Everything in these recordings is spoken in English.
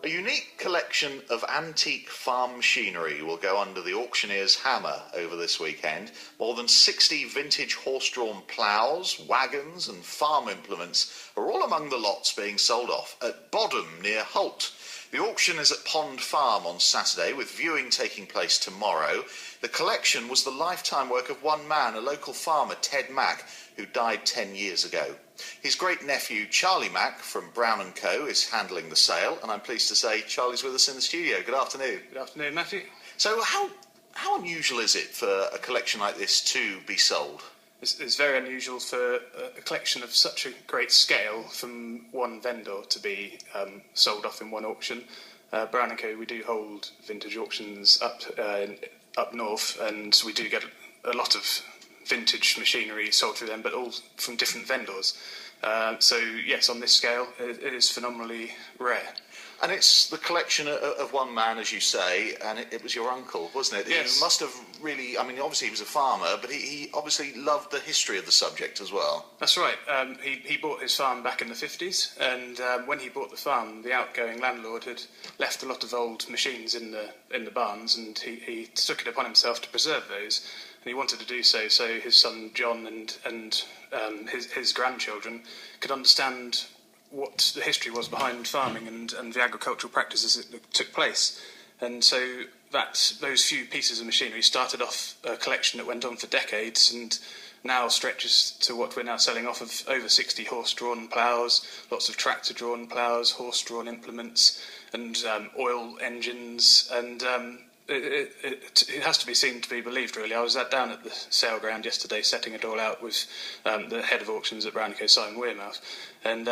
A unique collection of antique farm machinery will go under the auctioneer's hammer over this weekend. More than 60 vintage horse-drawn ploughs, wagons and farm implements are all among the lots being sold off at Bodham near Holt. The auction is at Pond Farm on Saturday, with viewing taking place tomorrow. The collection was the lifetime work of one man, a local farmer, Ted Mack, who died 10 years ago. His great-nephew, Charlie Mack, from Brown & Co., is handling the sale, and I'm pleased to say Charlie's with us in the studio. Good afternoon. Good afternoon, Matthew. So how unusual is it for a collection like this to be sold? It's very unusual for a collection of such a great scale from one vendor to be sold off in one auction. Brown & Co., we do hold vintage auctions up north, and we do get a lot of vintage machinery sold through them, but all from different vendors. So yes, on this scale, it is phenomenally rare. And it's the collection of one man, as you say, and it was your uncle, wasn't it? Yes. He must have really, I mean, obviously he was a farmer, but he obviously loved the history of the subject as well. That's right. He bought his farm back in the 50s, and when he bought the farm, the outgoing landlord had left a lot of old machines in the barns, and he took it upon himself to preserve those. And he wanted to do so his son John and his grandchildren could understand what the history was behind farming and the agricultural practices that took place. And so those few pieces of machinery started off a collection that went on for decades, and now stretches to what we're now selling off of over 60 horse-drawn ploughs, lots of tractor-drawn ploughs, horse-drawn implements, and oil engines, and it has to be seen to be believed, really. I was down at the sale ground yesterday setting it all out with the head of auctions at Brown & Co, Simon Wearmouth, and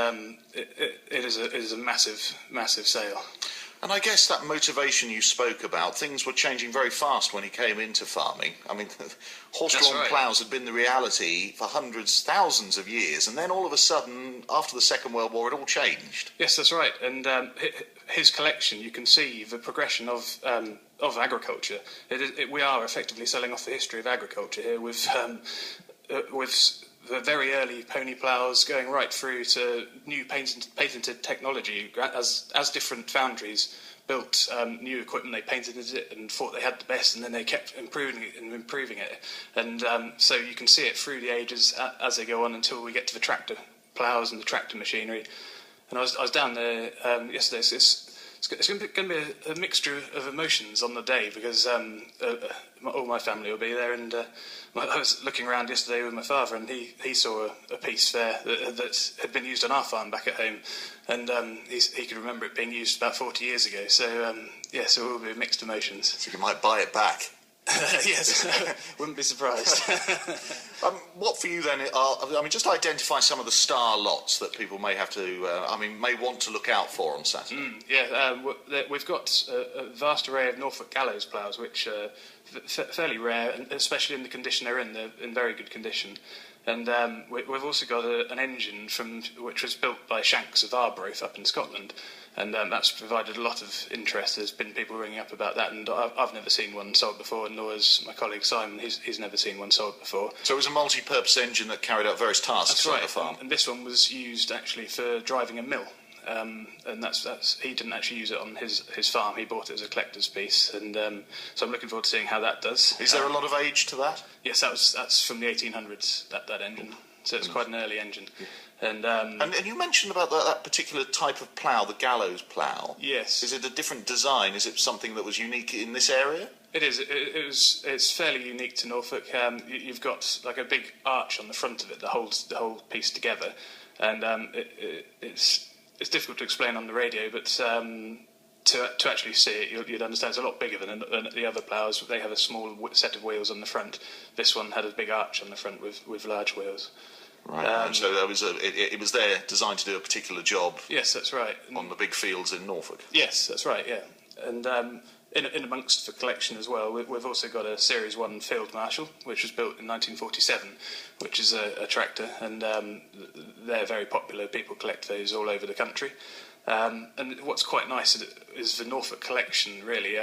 it is a massive, massive sale. And I guess that motivation you spoke about, things were changing very fast when he came into farming. I mean, horse-drawn ploughs had been the reality for hundreds, thousands of years, and then all of a sudden, after the Second World War, it all changed. Yes, that's right. And his collection, you can see the progression of agriculture. We are effectively selling off the history of agriculture here with the very early pony ploughs going right through to new patented technology. As different foundries built new equipment, they patented it and thought they had the best, and then they kept improving it. And so you can see it through the ages as they go on until we get to the tractor ploughs and the tractor machinery. And I was down there yesterday. So it's going to be a mixture of emotions on the day, because all my family will be there, and I was looking around yesterday with my father, and he saw a piece there that had been used on our farm back at home, and he could remember it being used about 40 years ago. So yes, it will be mixed emotions. So you might buy it back. Yes, wouldn't be surprised. What for you then are, just identify some of the star lots that people may have to, may want to look out for on Saturday. We've got a vast array of Norfolk gallows ploughs, which are fairly rare, and especially in the condition they're in. They're in very good condition. And we've also got an engine which was built by Shanks of Arbroath up in Scotland, and that's provided a lot of interest. There's been people ringing up about that, and I've never seen one sold before, nor has my colleague Simon. He's never seen one sold before. So it was a multi-purpose engine that carried out various tasks on the farm. And this one was used actually for driving a mill. And that's he didn't actually use it on his farm. He bought it as a collector's piece, and so I'm looking forward to seeing how that does. Is there a lot of age to that? Yes, that's from the 1800s. That engine, so it's quite an early engine. And you mentioned about that particular type of plough, the gallows plough. Yes. Is it a different design? Is it something that was unique in this area? It is. It's fairly unique to Norfolk. You've got like a big arch on the front of it that holds the whole piece together, and it's difficult to explain on the radio, but to actually see it, you'd understand it's a lot bigger than the other ploughs. They have a small set of wheels on the front. This one had a big arch on the front with large wheels. Right, and so it was there designed to do a particular job. Yes, that's right. On the big fields in Norfolk. Yes, that's right, yeah. And in amongst the collection as well, we've also got a Series 1 Field Marshal, which was built in 1947, which is a tractor, and they're very popular. People collect those all over the country. And what's quite nice is the Norfolk collection, really.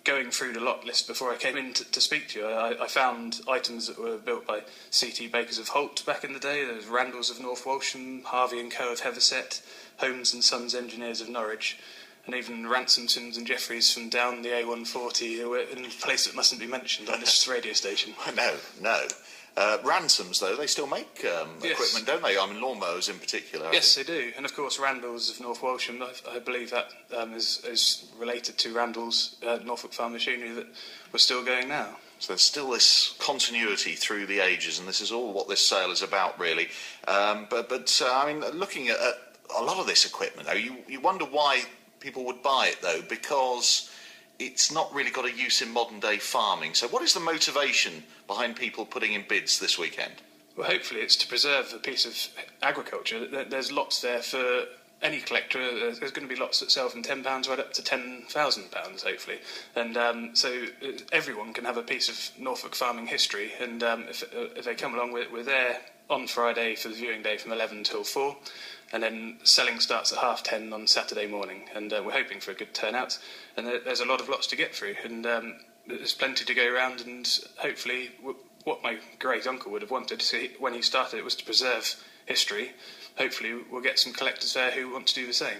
Going through the lot list before I came in to speak to you, I found items that were built by C.T. Bakers of Holt back in the day. There's Randalls of North Walsham, Harvey and Co. of Heverset, Holmes and Sons Engineers of Norwich. and even Ransom, Sims and Jeffries from down the A140 who were in a place that mustn't be mentioned on this radio station. No. Ransoms, though, they still make equipment, don't they? I mean, lawnmowers in particular. Yes, they do. And, of course, Randall's of North Walsham, I believe that is related to Randall's Norfolk Farm Machinery that we're still going now. So there's still this continuity through the ages, and this is all what this sale is about, really. But I mean, looking at a lot of this equipment, though, you wonder why people would buy it, though, because it's not really got a use in modern-day farming. So what is the motivation behind people putting in bids this weekend? Well, hopefully it's to preserve a piece of agriculture. There's lots there for any collector. There's going to be lots that sell from £10 right up to £10,000, hopefully. And so everyone can have a piece of Norfolk farming history. And if they come along, we're there on Friday for the viewing day from 11 till 4. And then selling starts at 10:30 on Saturday morning. And we're hoping for a good turnout. And there's a lot of lots to get through. And there's plenty to go around. And hopefully what my great uncle would have wanted when he started it was to preserve history. Hopefully we'll get some collectors there who want to do the same.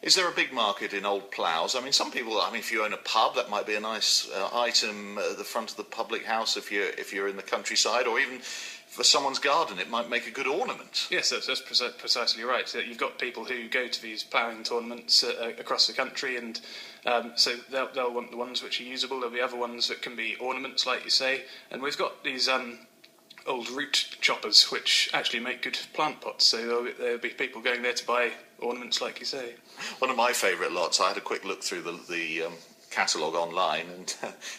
Is there a big market in old ploughs? I mean, some people, if you own a pub, that might be a nice item at the front of the public house if you're in the countryside, or even for someone's garden, it might make a good ornament. Yes, that's precisely right. So you've got people who go to these ploughing tournaments across the country, and so they'll want the ones which are usable. There'll be other ones that can be ornaments, like you say, and we've got these old root choppers which actually make good plant pots, so there'll be people going there to buy ornaments, like you say. One of my favourite lots, I had a quick look through the catalogue online, and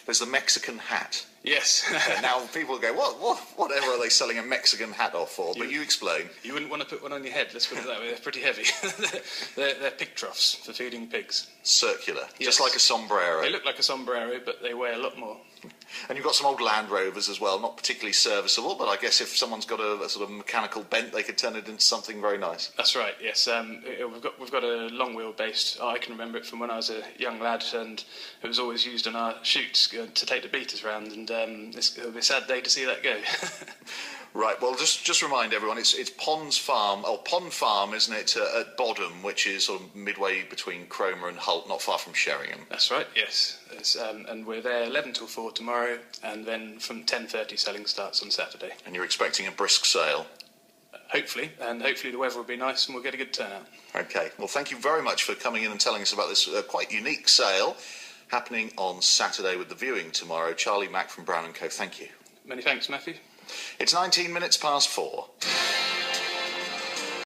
there's the Mexican hat. Yes. Now people go, whatever are they selling a Mexican hat off for? But you explain. You wouldn't want to put one on your head, let's put it that way. They're pretty heavy. they're pig troughs for feeding pigs. Circular, yes. Just like a sombrero. They look like a sombrero, but they weigh a lot more. And you've got some old Land Rovers as well, not particularly serviceable, but I guess if someone's got a sort of mechanical bent, they could turn it into something very nice. That's right, yes. We've got a long wheelbase. I can remember it from when I was a young lad, and it was always used on our shoots to take the beaters round, and it'll be a sad day to see that go. Right, well, just remind everyone, it's Pond Farm, isn't it, at Bodham, which is sort of midway between Cromer and Hull, not far from Sheringham. That's right, yes. And we're there 11 till 4 tomorrow, and then from 10:30 selling starts on Saturday. And you're expecting a brisk sale? Hopefully, and hopefully the weather will be nice and we'll get a good turnout. OK, well, thank you very much for coming in and telling us about this quite unique sale happening on Saturday with the viewing tomorrow. Charlie Mack from Brown & Co, thank you. Many thanks, Matthew. It's 19 minutes past 4.